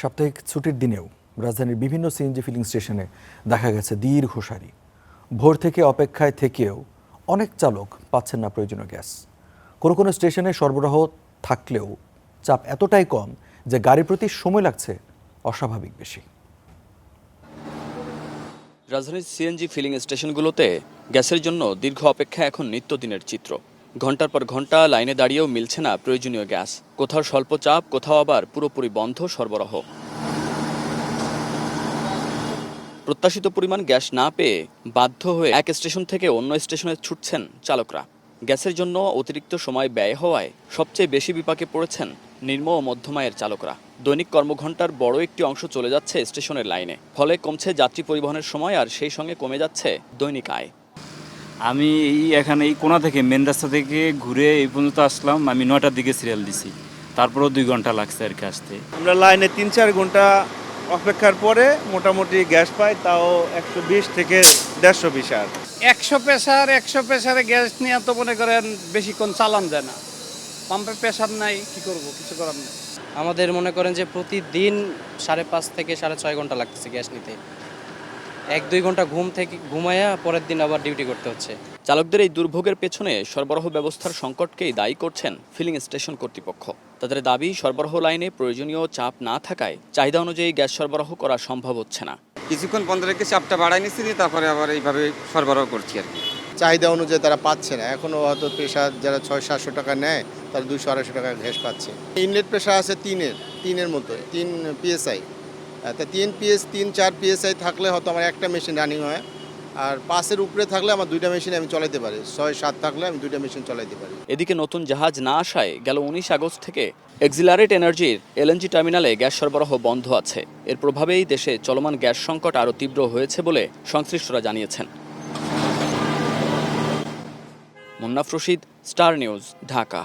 সাপ্তাহিক ছুটির দিনেও রাজধানীর বিভিন্ন সিএনজি ফিলিং স্টেশনে দেখা গেছে দীর্ঘ সারি। ভোর থেকে অপেক্ষায় থেকেও অনেক চালক পাচ্ছেন না প্রয়োজনীয় গ্যাস। কোনো স্টেশনে সরবরাহ থাকলেও চাপ এতটাই কম যে গাড়ির প্রতি সময় লাগছে অস্বাভাবিক বেশি। রাজধানীর সিএনজি ফিলিং স্টেশনগুলোতে গ্যাসের জন্য দীর্ঘ অপেক্ষা এখন নিত্যদিনের চিত্র। ঘন্টার পর ঘন্টা লাইনে দাঁড়িয়েও মিলছে না প্রয়োজনীয় গ্যাস। কোথাও স্বল্প চাপ, কোথাও আবার পুরোপুরি বন্ধ সরবরাহ। প্রত্যাশিত পরিমাণ গ্যাস না পেয়ে বাধ্য হয়ে এক স্টেশন থেকে অন্য স্টেশনে ছুটছেন চালকরা। গ্যাসের জন্য অতিরিক্ত সময় ব্যয় হওয়ায় সবচেয়ে বেশি বিপাকে পড়েছেন নিম্ন ও মধ্যম আয়ের চালকরা। দৈনিক কর্মঘণ্টার বড় একটি অংশ চলে যাচ্ছে স্টেশনের লাইনে। ফলে কমছে যাত্রী পরিবহনের সময়, আর সেই সঙ্গে কমে যাচ্ছে দৈনিক আয়। আমি এখানে এই কোণা থেকে মেন রাস্তা থেকে ঘুরে এই পর্যন্ত আসলাম। আমি 9টার দিকে সিরিয়াল দিছি, তারপরেও 2 ঘন্টা লাগছে আর কি আসতে। আমরা লাইনে 3-4 ঘন্টা অপেক্ষার পরে মোটামুটি গ্যাস পাই, তাও 120 থেকে 150 বিশার। 100 প্রেসারে গ্যাস নিয়ে তো মনে করেন বেশিক্ষণ চালান যায় না। পাম্পে প্রেসার নাই, কি করব, কিছু করার নেই। আমাদের মনে করেন যে প্রতিদিন 5.5 থেকে 6.5 ঘন্টা লাগতেছে গ্যাস নিতে। 1-2 ঘন্টা ঘুমায়া পরের দিন আবার ডিউটি করতে হচ্ছে। চালকদের এই দুর্ভোগের পেছনে সরবরাহ ব্যবস্থার সংকটকেই দায়ী করছেন ফিলিং স্টেশন কর্তৃপক্ষ। তাদের দাবি, সরবরাহ লাইনে প্রয়োজনীয় চাপ না থাকায় চাহিদা অনুযায়ী গ্যাস সরবরাহ করা সম্ভব হচ্ছে না। কিছুক্ষণ বন্ধ রেখে চাপটা বাড়াই নিচ্ছি, তারপরে আবার এইভাবে সরবরাহ করছি আর কি। চাহিদা অনুযায়ী তারা পাচ্ছে না। এখনও হয়তো প্রেশার যারা 600-700 টাকা নেয় তারা 200-250 টাকা গ্যাস পাচ্ছে। ইনলেট প্রেশার আছে 3-এর মতো, 3 PSI। তা 3-4 PSI থাকলে হয়তো আমার একটা মেশিন রানিং হয়, আর 5-এর উপরে থাকলে আমার 2টা মেশিন আমি চালাতে পারি। 6-7 থাকলে আমি 2টা মেশিন চালাতে পারি। এদিকে নতুন জাহাজ না আসায় গেল 19 আগস্ট থেকে এক্সিলারেট এনার্জির এলএনজি টার্মিনালে গ্যাস সরবরাহ বন্ধ আছে। এর প্রভাবেই দেশে চলমান গ্যাস সংকট আরও তীব্র হয়েছে বলে সংশ্লিষ্টরা জানিয়েছেন। Munnaf Rashid, star news, Dhaka.